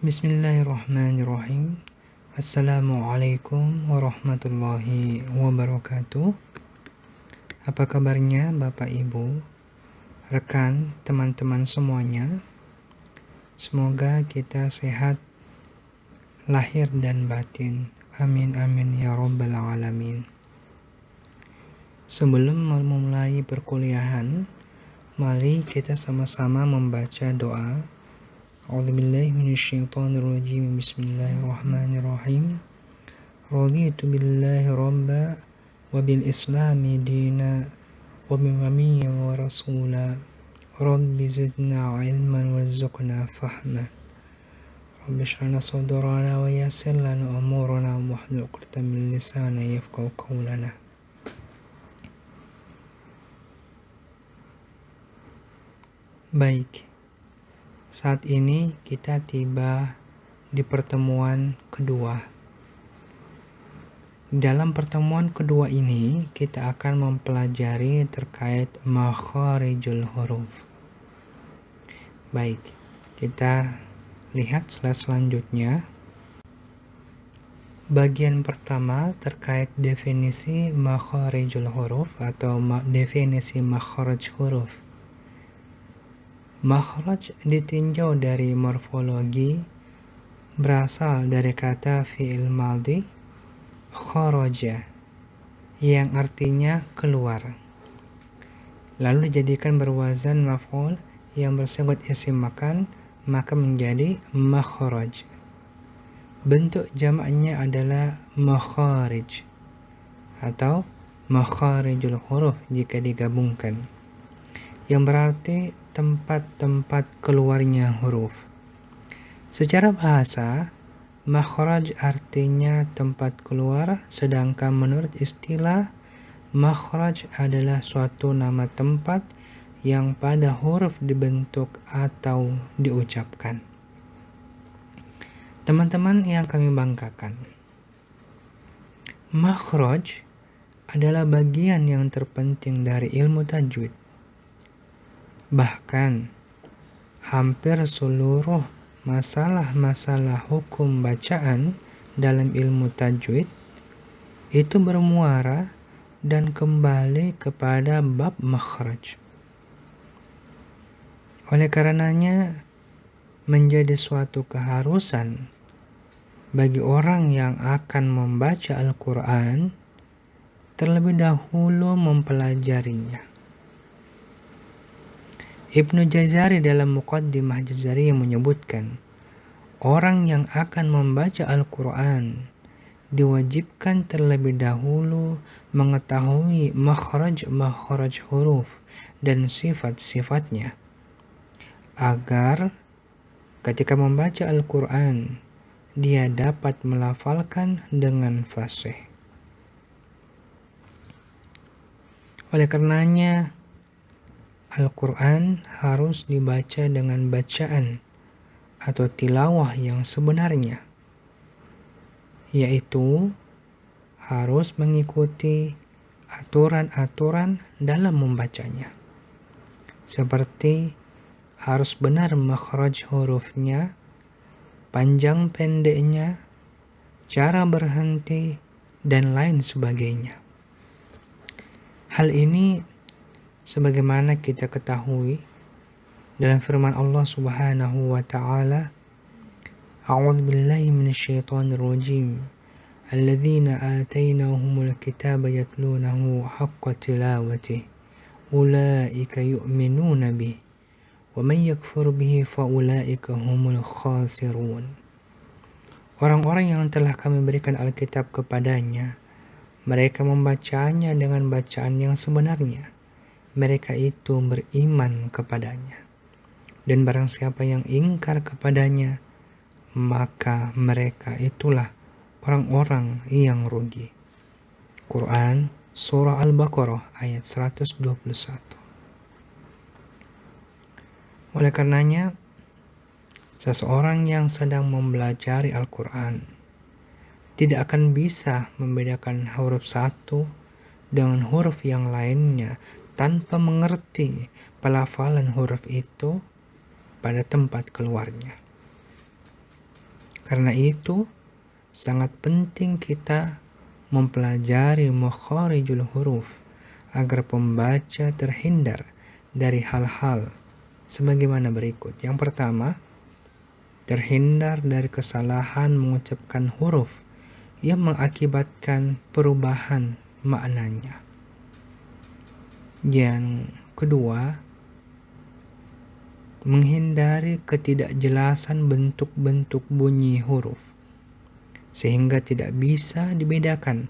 Bismillahirrahmanirrahim. Assalamualaikum warahmatullahi wabarakatuh. Apa kabarnya Bapak Ibu, rekan, teman-teman semuanya? Semoga kita sehat lahir dan batin. Amin amin ya rabbal alamin. Sebelum memulai perkuliahan, mari kita sama-sama membaca doa. A'udzubillahi minasyaitonirrajim. Bismillahirrahmanirrahim. Raditu billahi rabba wa bil islami dina wa bi nabiyyin wa rasula. Rabbi zidna ilman warzuqna fahma. Rabbi shrah lana sadrana wa yassir lana umurana wahlul 'uqdatam min lisani yafqahu qawlana. Baik. Saat ini kita tiba di pertemuan kedua. Dalam pertemuan kedua ini, kita akan mempelajari terkait makharijul huruf. Baik, kita lihat slide selanjutnya. Bagian pertama terkait definisi makharijul huruf atau definisi makharaj huruf. Makhraj ditinjau dari morfologi, berasal dari kata fi'il madhi kharaja yang artinya keluar, lalu dijadikan berwazan maf'ul yang bersifat isim makan, maka menjadi makhraj. Bentuk jamaknya adalah makharij atau makharijul huruf jika digabungkan, yang berarti tempat-tempat keluarnya huruf. Secara bahasa, makhraj artinya tempat keluar, sedangkan menurut istilah, makhraj adalah suatu nama tempat yang pada huruf dibentuk atau diucapkan. Teman-teman yang kami banggakan, makhraj adalah bagian yang terpenting dari ilmu tajwid. Bahkan, hampir seluruh masalah-masalah hukum bacaan dalam ilmu tajwid itu bermuara dan kembali kepada bab makhraj. Oleh karenanya, menjadi suatu keharusan bagi orang yang akan membaca Al-Quran terlebih dahulu mempelajarinya. Ibnu Jazari dalam Muqaddimah Jazariyah menyebutkan, orang yang akan membaca Al-Quran diwajibkan terlebih dahulu mengetahui makhraj huruf dan sifat-sifatnya, agar ketika membaca Al-Quran dia dapat melafalkan dengan fasih. Oleh karenanya, Al-Quran harus dibaca dengan bacaan atau tilawah yang sebenarnya, yaitu harus mengikuti aturan-aturan dalam membacanya, seperti harus benar makhraj hurufnya, panjang pendeknya, cara berhenti, dan lain sebagainya. Hal ini sebagaimana kita ketahui dalam firman Allah Subhanahu wa taala, A'udzubillahi minasyaitonirrajim. Alladzina atainahumul kitaba yatlunahu haqqa tilawatihi ulaika yu'minuna bihi wa man yakfur bihi fa ulaika humul khasirun. Orang-orang yang telah kami berikan Alkitab kepadanya, mereka membacanya dengan bacaan yang sebenarnya. Mereka itu beriman kepadanya. Dan barang siapa yang ingkar kepadanya, maka mereka itulah orang-orang yang rugi. Quran Surah Al-Baqarah ayat 121. Oleh karenanya, seseorang yang sedang mempelajari Al-Quran tidak akan bisa membedakan huruf satu dengan huruf yang lainnya tanpa mengerti pelafalan huruf itu pada tempat keluarnya. Karena itu, sangat penting kita mempelajari makharijul huruf agar pembaca terhindar dari hal-hal sebagaimana berikut. Yang pertama, terhindar dari kesalahan mengucapkan huruf yang mengakibatkan perubahan maknanya. Yang kedua, menghindari ketidakjelasan bentuk-bentuk bunyi huruf sehingga tidak bisa dibedakan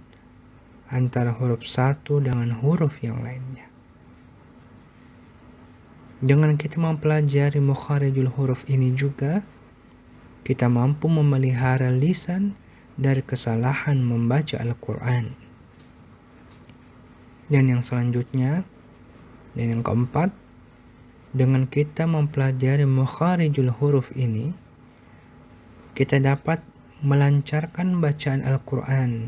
antara huruf satu dengan huruf yang lainnya. Dengan kita mempelajari makharijul huruf ini juga, kita mampu memelihara lisan dari kesalahan membaca Al-Quran. Dan yang selanjutnya, dan yang keempat, dengan kita mempelajari makharijul huruf ini, kita dapat melancarkan bacaan Al-Quran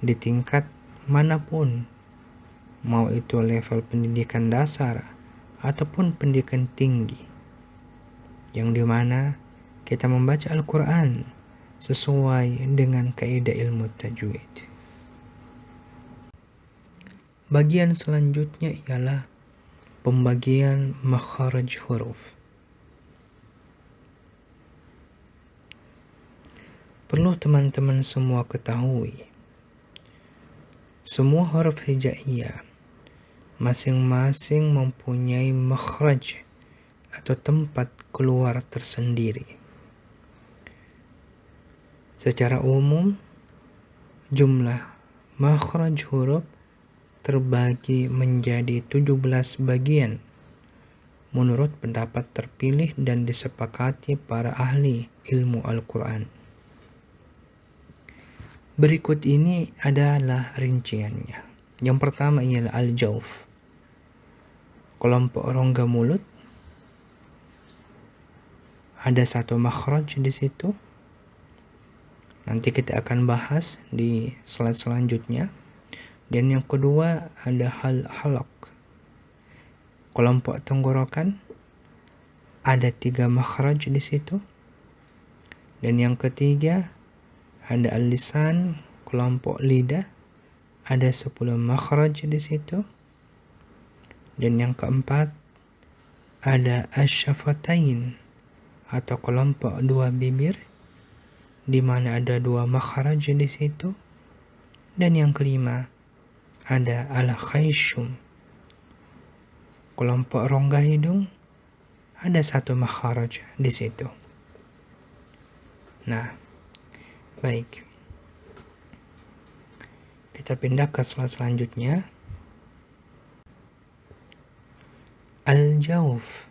di tingkat manapun, mau itu level pendidikan dasar ataupun pendidikan tinggi, yang dimana kita membaca Al-Quran sesuai dengan kaidah ilmu tajwid. Bagian selanjutnya ialah pembagian makharaj huruf. Perlu teman-teman semua ketahui, semua huruf hijaiyah masing-masing mempunyai makhraj atau tempat keluar tersendiri. Secara umum, jumlah makhraj huruf terbagi menjadi 17 bagian menurut pendapat terpilih dan disepakati para ahli ilmu Al-Quran. Berikut ini adalah rinciannya. Yang pertama ialah al-jauf, kelompok rongga mulut. Ada satu makhraj di situ. Nanti kita akan bahas di slide selanjutnya. Dan yang kedua ada halaq, kelompok tenggorokan. Ada 3 makhraj di situ. Dan yang ketiga ada al-lisan, kelompok lidah. Ada 10 makhraj di situ. Dan yang keempat ada asyafatain atau kelompok 2 bibir, di mana ada 2 makhraj di situ. Dan yang kelima ada al-khayshum, kelompok rongga hidung. Ada 1 makhraj di situ. Nah, baik. Kita pindah ke slide selanjutnya. Al-jauf.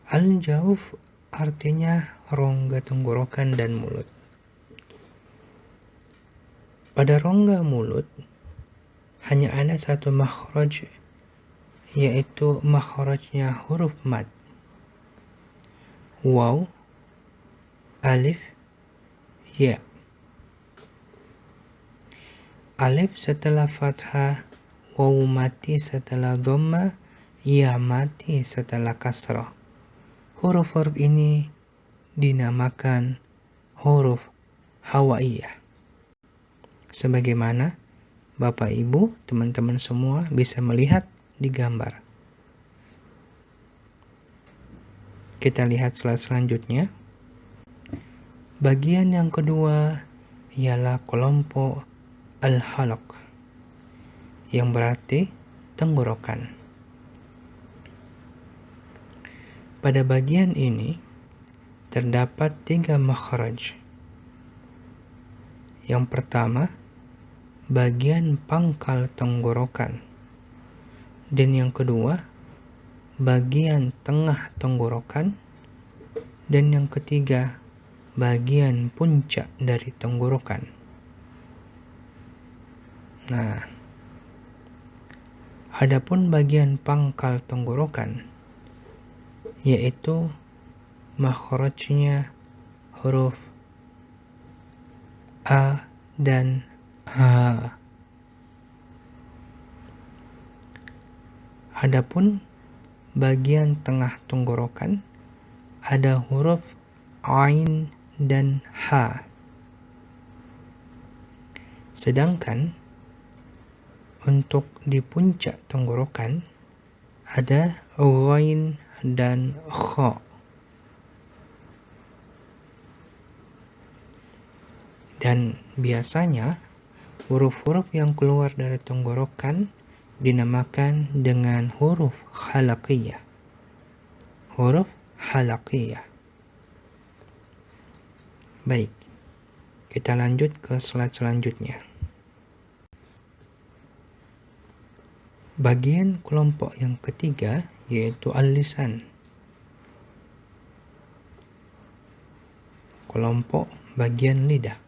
Al-jauf artinya rongga tenggorokan dan mulut. Pada rongga mulut hanya ada 1 makhraj, yaitu makhrajnya huruf mad. Waw, alif, ya. Alif setelah fathah, waw mati setelah dhamma, ya mati setelah kasrah. Huruf-huruf ini dinamakan huruf hawaiyah. Sebagaimana Bapak Ibu, teman-teman semua bisa melihat di gambar. Kita lihat slide selanjutnya. Bagian yang kedua ialah kelompok al-halaq, yang berarti tenggorokan. Pada bagian ini terdapat 3 makhraj. Yang pertama, bagian pangkal tenggorokan. Dan yang kedua, bagian tengah tenggorokan. Dan yang ketiga, bagian puncak dari tenggorokan. Nah, adapun bagian pangkal tenggorokan, yaitu makhrajnya huruf A dan H. Adapun bagian tengah tenggorokan ada huruf ain, dan ha. Sedangkan untuk di puncak tenggorokan ada ghain dan kha. Dan biasanya huruf-huruf yang keluar dari tenggorokan dinamakan dengan huruf halaqiyah. Huruf halaqiyah. Baik, kita lanjut ke slide selanjutnya. Bagian kelompok yang ketiga yaitu al-lisan. Kelompok bagian lidah.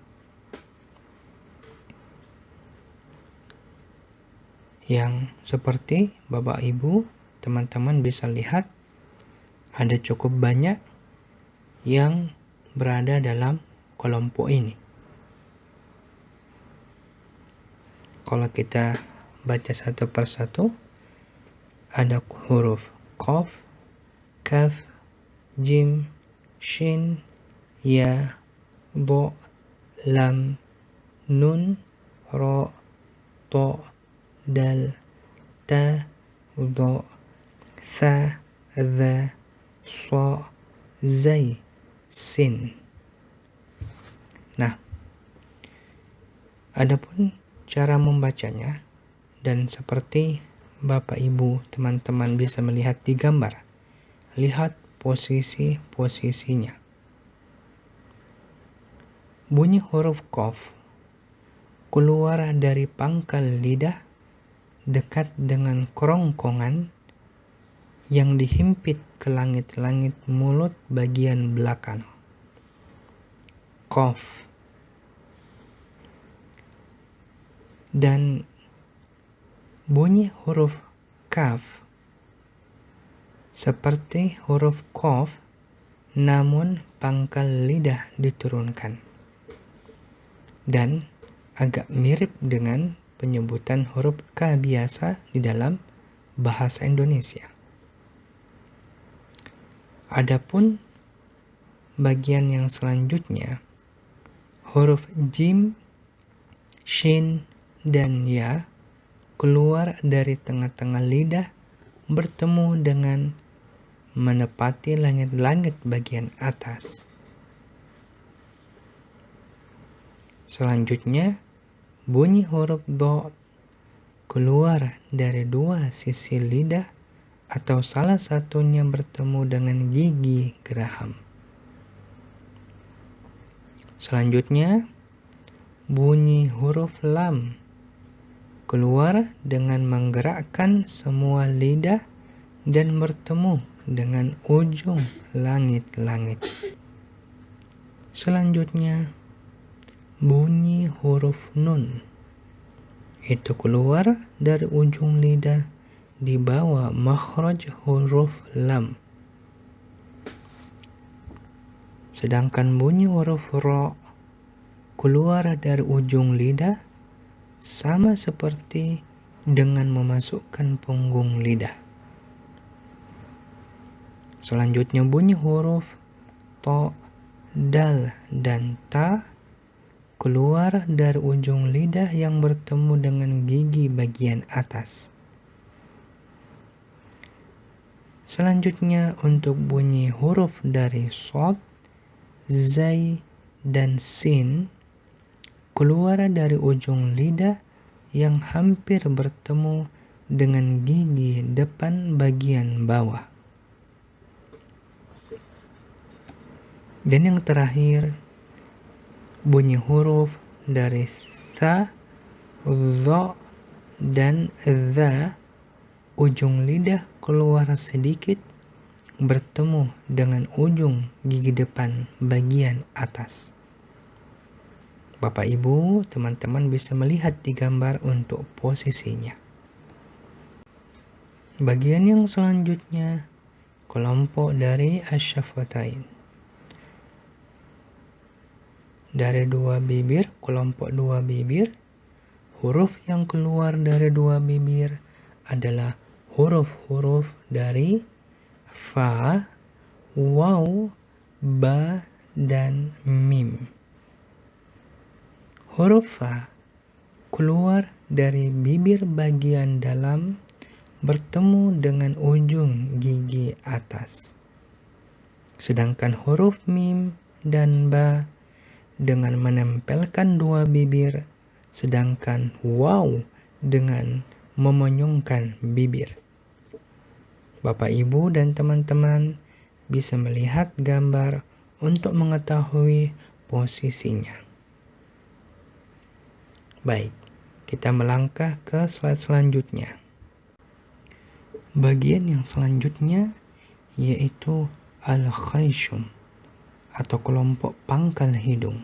Yang seperti Bapak Ibu, teman-teman bisa lihat ada cukup banyak yang berada dalam kelompok ini. Kalau kita baca satu persatu, ada huruf qaf, kaf, jim, shin, ya, dha, lam, nun, ra, ta, dal, ta, dha, tha, dha, sa, zai, sin. Nah, adapun cara membacanya dan seperti Bapak Ibu teman-teman bisa melihat di gambar. Lihat posisi-posisinya. Bunyi huruf qaf keluar dari pangkal lidah dekat dengan kerongkongan yang dihimpit ke langit-langit mulut bagian belakang. Qaf. Dan bunyi huruf kaf seperti huruf qaf, namun pangkal lidah diturunkan. Dan agak mirip dengan penyebutan huruf K biasa di dalam bahasa Indonesia. Adapun bagian yang selanjutnya, huruf jim, shin, dan ya keluar dari tengah-tengah lidah bertemu dengan menepati langit-langit bagian atas. Selanjutnya, bunyi huruf dha keluar dari dua sisi lidah atau salah satunya bertemu dengan gigi geraham. Selanjutnya, bunyi huruf lam keluar dengan menggerakkan semua lidah dan bertemu dengan ujung langit-langit. Selanjutnya, bunyi huruf nun itu keluar dari ujung lidah di bawah makhraj huruf lam. Sedangkan bunyi huruf ra keluar dari ujung lidah sama seperti dengan memasukkan punggung lidah. Selanjutnya bunyi huruf ta, dal, dan ta keluar dari ujung lidah yang bertemu dengan gigi bagian atas. Selanjutnya untuk bunyi huruf dari shad, zai, dan sin keluar dari ujung lidah yang hampir bertemu dengan gigi depan bagian bawah. Dan yang terakhir, bunyi huruf dari tha, dha, dan dha ujung lidah keluar sedikit bertemu dengan ujung gigi depan bagian atas. Bapak Ibu, teman-teman bisa melihat di gambar untuk posisinya. Bagian yang selanjutnya, kelompok dari asyafatain. Dari dua bibir, kelompok dua bibir, huruf yang keluar dari dua bibir adalah huruf-huruf dari fa, waw, ba, dan mim. Huruf fa keluar dari bibir bagian dalam bertemu dengan ujung gigi atas. Sedangkan huruf mim dan ba dengan menempelkan dua bibir, sedangkan waw dengan memonyongkan bibir. Bapak, Ibu, dan teman-teman bisa melihat gambar untuk mengetahui posisinya. Baik, kita melangkah ke slide selanjutnya. Bagian yang selanjutnya yaitu al-khayshum atau kelompok pangkal hidung.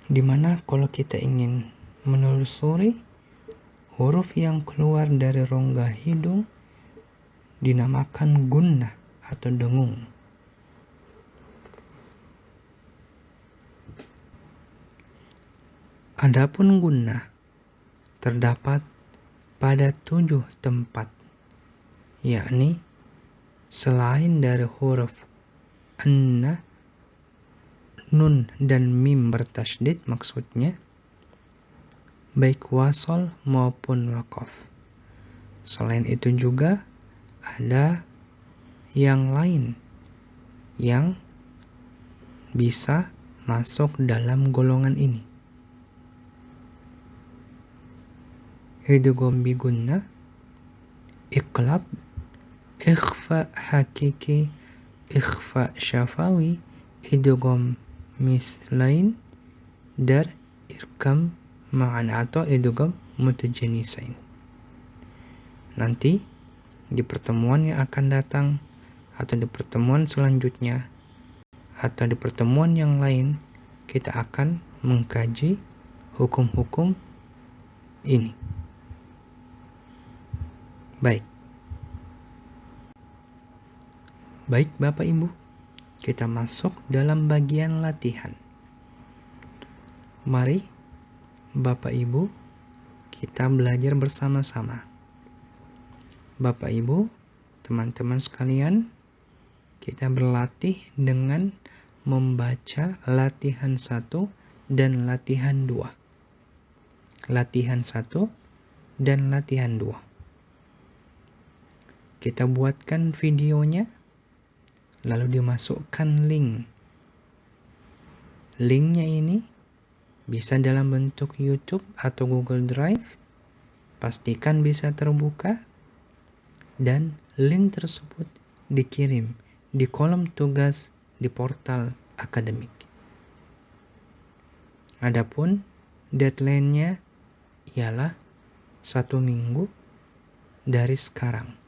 Dimana kalau kita ingin menelusuri huruf yang keluar dari rongga hidung dinamakan gunnah atau dengung. Adapun gunnah terdapat pada 7 tempat, yakni selain dari huruf anna, nun dan mim bertasydid maksudnya, baik wasol maupun waqaf. Selain itu juga ada yang lain yang bisa masuk dalam golongan ini. Idgham bi gunnah, iqlab, ikhfa hakiki, ikhfa syafawi, idgham mislain, dan irkam ma'an atau idgham mutajanisain. Nanti di pertemuan yang akan datang atau di pertemuan selanjutnya atau di pertemuan yang lain kita akan mengkaji hukum-hukum ini. Baik Bapak Ibu, kita masuk dalam bagian latihan. Mari Bapak Ibu kita belajar bersama-sama. Bapak Ibu, teman-teman sekalian, kita berlatih dengan membaca latihan 1 dan latihan 2. Latihan 1 dan latihan 2. Kita buatkan videonya, lalu dimasukkan link. Linknya ini bisa dalam bentuk YouTube atau Google Drive. Pastikan bisa terbuka dan link tersebut dikirim di kolom tugas di portal akademik. Adapun deadline-nya ialah 1 minggu dari sekarang.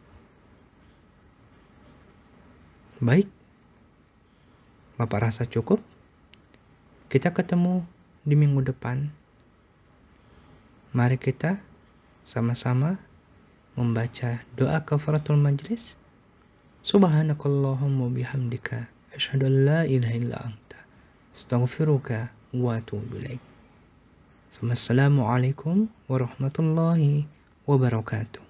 Baik, Bapak rasa cukup? Kita ketemu di minggu depan. Mari kita sama-sama membaca doa kafaratul majlis. Subhanakallahumma bihamdika asyhadu an la ilaha illa anta astaghfiruka wa atubu ilaik. Assalamualaikum warahmatullahi wabarakatuh.